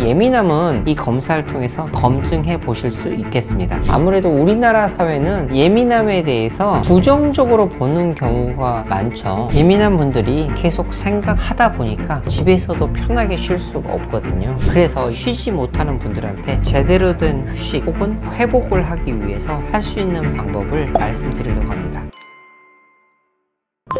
예민함은 이 검사를 통해서 검증해 보실 수 있겠습니다. 아무래도 우리나라 사회는 예민함에 대해서 부정적으로 보는 경우가 많죠. 예민한 분들이 계속 생각하다 보니까 집에서도 편하게 쉴 수가 없거든요. 그래서 쉬지 못하는 분들한테 제대로 된 휴식 혹은 회복을 하기 위해서 할 수 있는 방법을 말씀드리려고 합니다.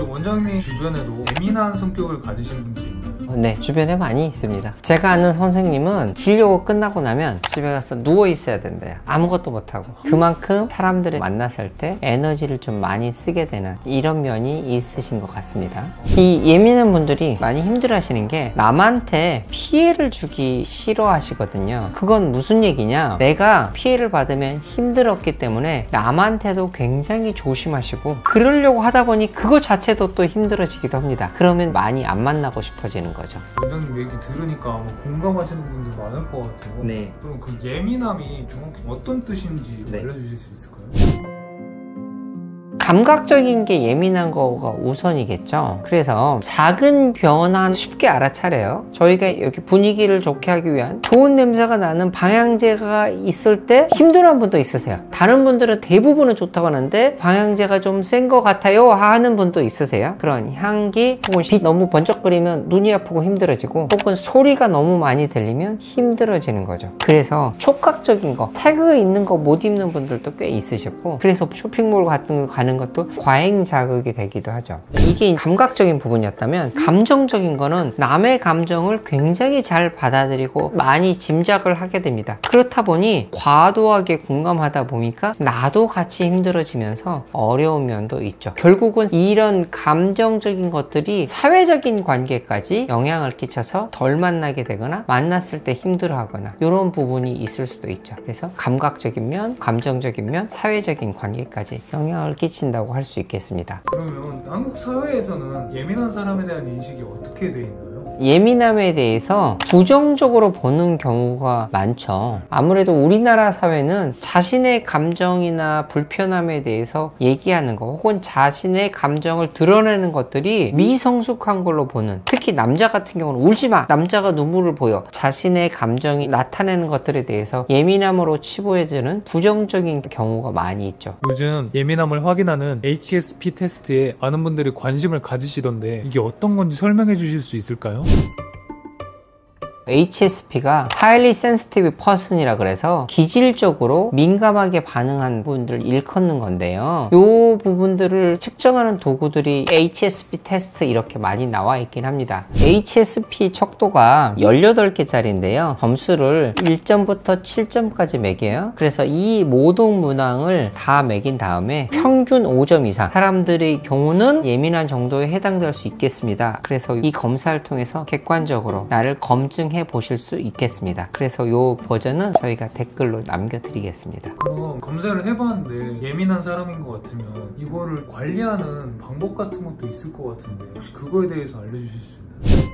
원장님 주변에도 예민한 성격을 가지신 분들이 있나요? 네, 주변에 많이 있습니다. 제가 아는 선생님은 진료가 끝나고 나면 집에 가서 누워 있어야 된대요. 아무것도 못하고. 그만큼 사람들을 만났을 때 에너지를 좀 많이 쓰게 되는 이런 면이 있으신 것 같습니다. 이 예민한 분들이 많이 힘들어 하시는 게 남한테 피해를 주기 싫어하시거든요. 그건 무슨 얘기냐? 내가 피해를 받으면 힘들었기 때문에 남한테도 굉장히 조심하시고, 그러려고 하다 보니 그거 자체도 또 힘들어지기도 합니다. 그러면 많이 안 만나고 싶어지는 거죠. 원장님 얘기 들으니까 아마 공감하시는 분들 많을 것 같아요. 네. 그럼 그 예민함이 정확히 어떤 뜻인지 네. 알려주실 수 있을까요? 감각적인 게 예민한 거가 우선이겠죠. 그래서 작은 변화는 쉽게 알아차려요. 저희가 여기 분위기를 좋게 하기 위한 좋은 냄새가 나는 방향제가 있을 때 힘들어하는 분도 있으세요. 다른 분들은 대부분은 좋다고 하는데 방향제가 좀 센 것 같아요 하는 분도 있으세요. 그런 향기 혹은 빛 너무 번쩍거리면 눈이 아프고 힘들어지고, 혹은 소리가 너무 많이 들리면 힘들어지는 거죠. 그래서 촉각적인 거, 태그 있는 거 못 입는 분들도 꽤 있으시고, 그래서 쇼핑몰 같은 거 가는 것도 과잉 자극이 되기도 하죠. 이게 감각적인 부분이었다면, 감정적인 거는 남의 감정을 굉장히 잘 받아들이고 많이 짐작을 하게 됩니다. 그렇다 보니 과도하게 공감하다 보니까 나도 같이 힘들어지면서 어려운 면도 있죠. 결국은 이런 감정적인 것들이 사회적인 관계까지 영향을 끼쳐서 덜 만나게 되거나 만났을 때 힘들어하거나 이런 부분이 있을 수도 있죠. 그래서 감각적인 면, 감정적인 면, 사회적인 관계까지 영향을 끼친다고 할 수 있겠습니다. 그러면 한국 사회에서는 예민한 사람에 대한 인식이 어떻게 돼 있나요? 예민함에 대해서 부정적으로 보는 경우가 많죠. 아무래도 우리나라 사회는 자신의 감정이나 불편함에 대해서 얘기하는 거, 혹은 자신의 감정을 드러내는 것들이 미성숙한 걸로 보는, 특히 남자 같은 경우는 울지 마, 남자가 눈물을 보여, 자신의 감정이 나타내는 것들에 대해서 예민함으로 치부해지는 부정적인 경우가 많이 있죠. 요즘 예민함을 확인하는 HSP 테스트에 많은 분들이 관심을 가지시던데 이게 어떤 건지 설명해 주실 수 있을까요? HSP가 Highly Sensitive Person이라 그래서 기질적으로 민감하게 반응한 분들을 일컫는 건데요. 이 부분들을 측정하는 도구들이 HSP 테스트 이렇게 많이 나와 있긴 합니다. HSP 척도가 18개짜리인데요. 점수를 1점부터 7점까지 매겨요. 그래서 이 모든 문항을 다 매긴 다음에 평균 5점 이상 사람들의 경우는 예민한 정도에 해당될 수 있겠습니다. 그래서 이 검사를 통해서 객관적으로 나를 검증해 보실 수 있겠습니다. 그래서 이 버전은 저희가 댓글로 남겨드리겠습니다. 그럼 검사를 해봤는데 예민한 사람인 것 같으면 이거를 관리하는 방법 같은 것도 있을 것 같은데 혹시 그거에 대해서 알려주실 수 있나요?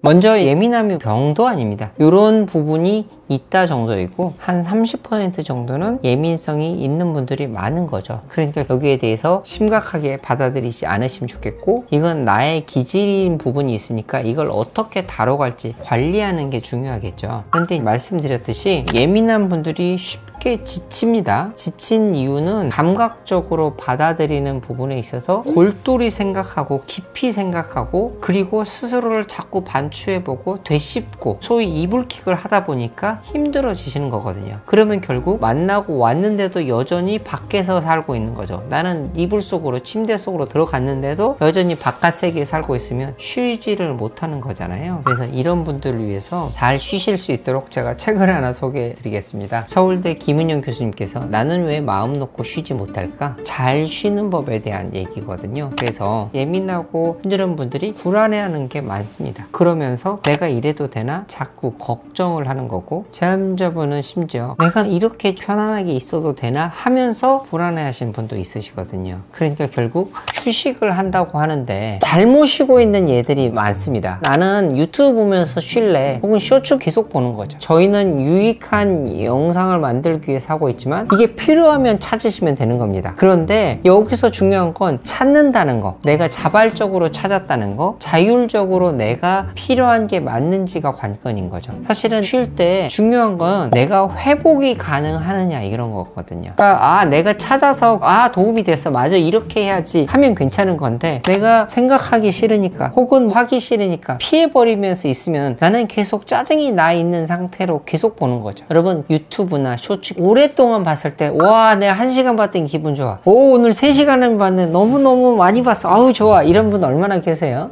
먼저 예민함이 병도 아닙니다. 이런 부분이 있다 정도이고, 한 30% 정도는 예민성이 있는 분들이 많은 거죠. 그러니까 여기에 대해서 심각하게 받아들이지 않으시면 좋겠고, 이건 나의 기질인 부분이 있으니까 이걸 어떻게 다뤄갈지 관리하는 게 중요하겠죠. 그런데 말씀드렸듯이 예민한 분들이 쉽게 지칩니다. 지친 이유는 감각적으로 받아들이는 부분에 있어서 골똘히 생각하고 깊이 생각하고, 그리고 스스로를 자꾸 반추해보고 되씹고 소위 이불킥을 하다 보니까 힘들어지시는 거거든요. 그러면 결국 만나고 왔는데도 여전히 밖에서 살고 있는 거죠. 나는 이불 속으로, 침대 속으로 들어갔는데도 여전히 바깥 세계에 살고 있으면 쉬지를 못하는 거잖아요. 그래서 이런 분들을 위해서 잘 쉬실 수 있도록 제가 책을 하나 소개해 드리겠습니다. 서울대 김은영 교수님께서 나는 왜 마음 놓고 쉬지 못할까? 잘 쉬는 법에 대한 얘기거든요. 그래서 예민하고 힘든 분들이 불안해하는 게 많습니다. 그러면서 내가 이래도 되나? 자꾸 걱정을 하는 거고, 제암자분은 심지어 내가 이렇게 편안하게 있어도 되나? 하면서 불안해하시는 분도 있으시거든요. 그러니까 결국 휴식을 한다고 하는데 잘못 쉬고 있는 예들이 많습니다. 나는 유튜브 보면서 쉴래, 혹은 쇼츠 계속 보는 거죠. 저희는 유익한 영상을 만들기 찾기 위해서 하고 있지만 이게 필요하면 찾으시면 되는 겁니다. 그런데 여기서 중요한 건 찾는다는 거, 내가 자발적으로 찾았다는 거, 자율적으로 내가 필요한 게 맞는지가 관건인 거죠. 사실은 쉴 때 중요한 건 내가 회복이 가능하느냐 이런 거거든요. 그러니까 내가 찾아서 도움이 됐어, 맞아, 이렇게 해야지 하면 괜찮은 건데, 내가 생각하기 싫으니까 혹은 하기 싫으니까 피해버리면서 있으면 나는 계속 짜증이 나 있는 상태로 계속 보는 거죠. 여러분, 유튜브나 쇼츠 오랫동안 봤을 때 내가 1시간 봤더니 기분 좋아, 오늘 3시간을 봤는데 너무너무 많이 봤어, 아우 좋아, 이런 분 얼마나 계세요?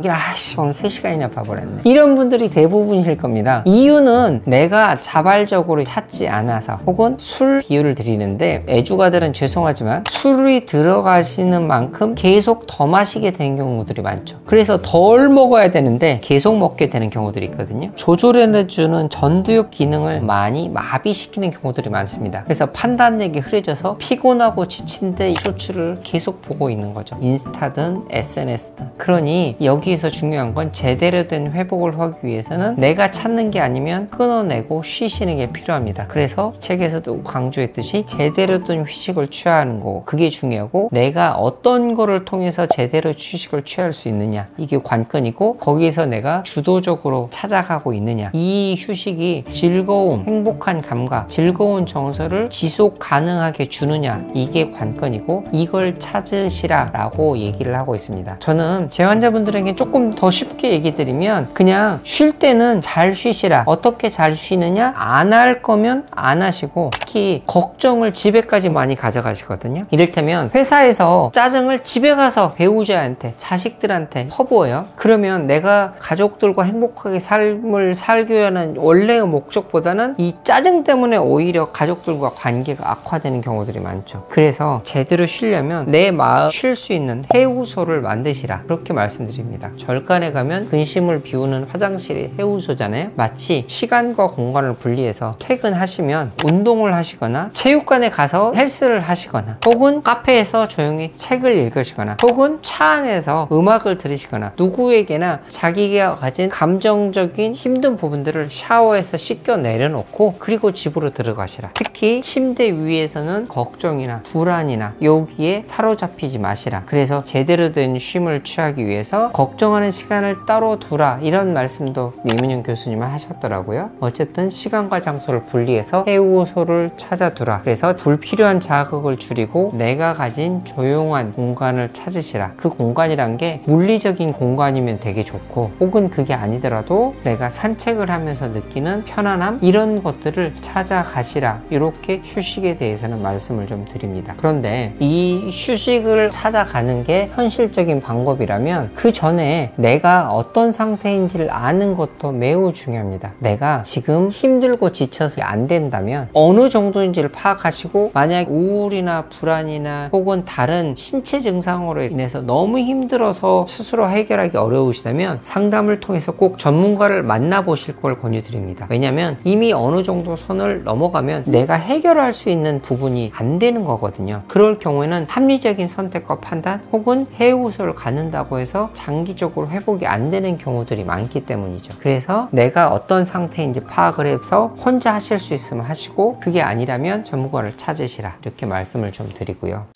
오늘 3시간이나 봐버렸네, 이런 분들이 대부분이실 겁니다. 이유는 내가 자발적으로 찾지 않아서, 혹은 술 비유를 드리는데 애주가들은 죄송하지만 술이 들어가시는 만큼 계속 더 마시게 되는 경우들이 많죠. 그래서 덜 먹어야 되는데 계속 먹게 되는 경우들이 있거든요. 조절해주는 전두엽 기능을 많이 마비시키는 경우들이 많습니다. 그래서 판단력이 흐려져서 피곤하고 지친데 쇼츠를 계속 보고 있는 거죠. 인스타든 SNS든. 그러니 여기에서 중요한 건 제대로 된 회복을 하기 위해서는 내가 찾는 게 아니면 끊어내고 쉬시는 게 필요합니다. 그래서 이 책에서도 강조했듯이 제대로 된 휴식을 취하는 거, 그게 중요하고, 내가 어떤 거를 통해서 제대로 휴식을 취할 수 있느냐, 이게 관건이고, 거기에서 내가 주도적으로 찾아가고 있느냐, 이 휴식이 즐거움, 행복한 감각, 즐거운 정서를 지속 가능하게 주느냐, 이게 관건이고, 이걸 찾으시라 라고 얘기를 하고 있습니다. 저는 제 환자분들에게 조금 더 쉽게 얘기 드리면, 그냥 쉴 때는 잘 쉬시라. 어떻게 잘 쉬느냐? 안 할 거면 안 하시고, 특히 걱정을 집에까지 많이 가져가시거든요. 이를테면 회사에서 짜증을 집에 가서 배우자한테, 자식들한테 퍼부어요. 그러면 내가 가족들과 행복하게 삶을 살기 위한 원래의 목적보다는 이 짜증 때문에 오히려 가족들과 관계가 악화되는 경우들이 많죠. 그래서 제대로 쉬려면 내 마음 쉴 수 있는 해우소를 만드시라, 그렇게 말씀드립니다. 절간에 가면 근심을 비우는 화장실이 해우소잖아요. 마치 시간과 공간을 분리해서 퇴근하시면 운동을 하시거나 체육관에 가서 헬스를 하시거나, 혹은 카페에서 조용히 책을 읽으시거나, 혹은 차 안에서 음악을 들으시거나, 누구에게나 자기가 가진 감정적인 힘든 부분들을 샤워해서 씻겨 내려놓고 그리고 집으로 들어가시라. 특히 침대 위에서는 걱정이나 불안이나 여기에 사로잡히지 마시라. 그래서 제대로 된 쉼을 취하기 위해서 걱정하는 시간을 따로 두라, 이런 말씀도 이문영 교수님은 하셨더라고요. 어쨌든 시간과 장소를 분리해서 해우소를 찾아두라. 그래서 불필요한 자극을 줄이고 내가 가진 조용한 공간을 찾으시라. 그 공간이란 게 물리적인 공간이면 되게 좋고, 혹은 그게 아니더라도 내가 산책을 하면서 느끼는 편안함, 이런 것들을 찾아가시라. 이렇게 휴식에 대해서는 말씀을 좀 드립니다. 그런데 이 휴식을 찾아가는 게 현실적인 방법이라면 그 전에 내가 어떤 상태인지를 아는 것도 매우 중요합니다. 내가 지금 힘들고 지쳐서 안 된다면 어느 정도인지를 파악하시고, 만약 우울이나 불안이나 혹은 다른 신체 증상으로 인해서 너무 힘들어서 스스로 해결하기 어려우시다면 상담을 통해서 꼭 전문가를 만나보실 걸 권유드립니다. 왜냐하면 이미 어느 정도 선을 넘어가면 내가 해결할 수 있는 부분이 안 되는 거거든요. 그럴 경우에는 합리적인 선택과 판단, 혹은 해우소를 갖는다고 해서 장기적으로 회복이 안 되는 경우들이 많기 때문이죠. 그래서 내가 어떤 상태인지 파악을 해서 혼자 하실 수 있으면 하시고, 그게 아니라면 전문가를 찾으시라, 이렇게 말씀을 좀 드리고요.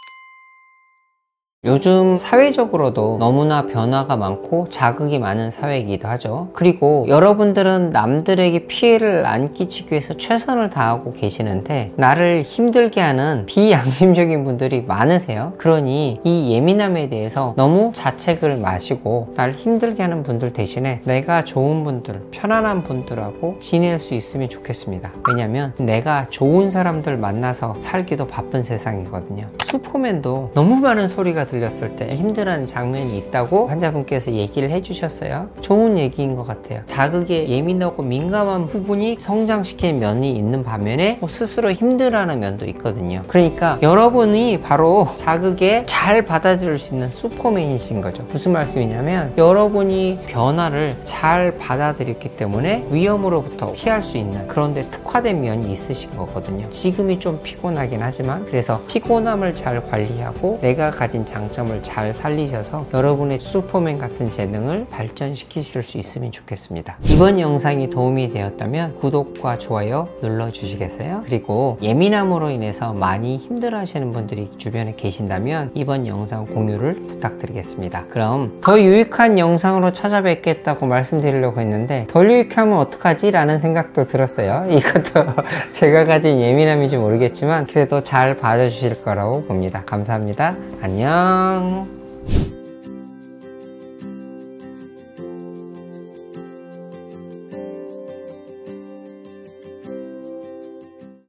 요즘 사회적으로도 너무나 변화가 많고 자극이 많은 사회이기도 하죠. 그리고 여러분들은 남들에게 피해를 안 끼치기 위해서 최선을 다하고 계시는데 나를 힘들게 하는 비양심적인 분들이 많으세요. 그러니 이 예민함에 대해서 너무 자책을 마시고 나를 힘들게 하는 분들 대신에 내가 좋은 분들, 편안한 분들하고 지낼 수 있으면 좋겠습니다. 왜냐면 내가 좋은 사람들 만나서 살기도 바쁜 세상이거든요. 슈퍼맨도 너무 많은 소리가 들렸을 때 힘들어하는 장면이 있다고 환자분께서 얘기를 해주셨어요. 좋은 얘기인 것 같아요. 자극에 예민하고 민감한 부분이 성장시키는 면이 있는 반면에 스스로 힘들어하는 면도 있거든요. 그러니까 여러분이 바로 자극에 잘 받아들일 수 있는 슈퍼맨이신 거죠. 무슨 말씀이냐면 여러분이 변화를 잘 받아들였기 때문에 위험으로부터 피할 수 있는 그런 데 특화된 면이 있으신 거거든요. 지금이 좀 피곤하긴 하지만 그래서 피곤함을 잘 관리하고 내가 가진 장점을 잘 살리셔서 여러분의 슈퍼맨 같은 재능을 발전시키실 수 있으면 좋겠습니다. 이번 영상이 도움이 되었다면 구독과 좋아요 눌러주시겠어요? 그리고 예민함으로 인해서 많이 힘들어하시는 분들이 주변에 계신다면 이번 영상 공유를 부탁드리겠습니다. 그럼 더 유익한 영상으로 찾아뵙겠다고 말씀드리려고 했는데 덜 유익하면 어떡하지? 라는 생각도 들었어요. 이것도 제가 가진 예민함인지 모르겠지만 그래도 잘 봐주실 거라고 봅니다. 감사합니다. 안녕.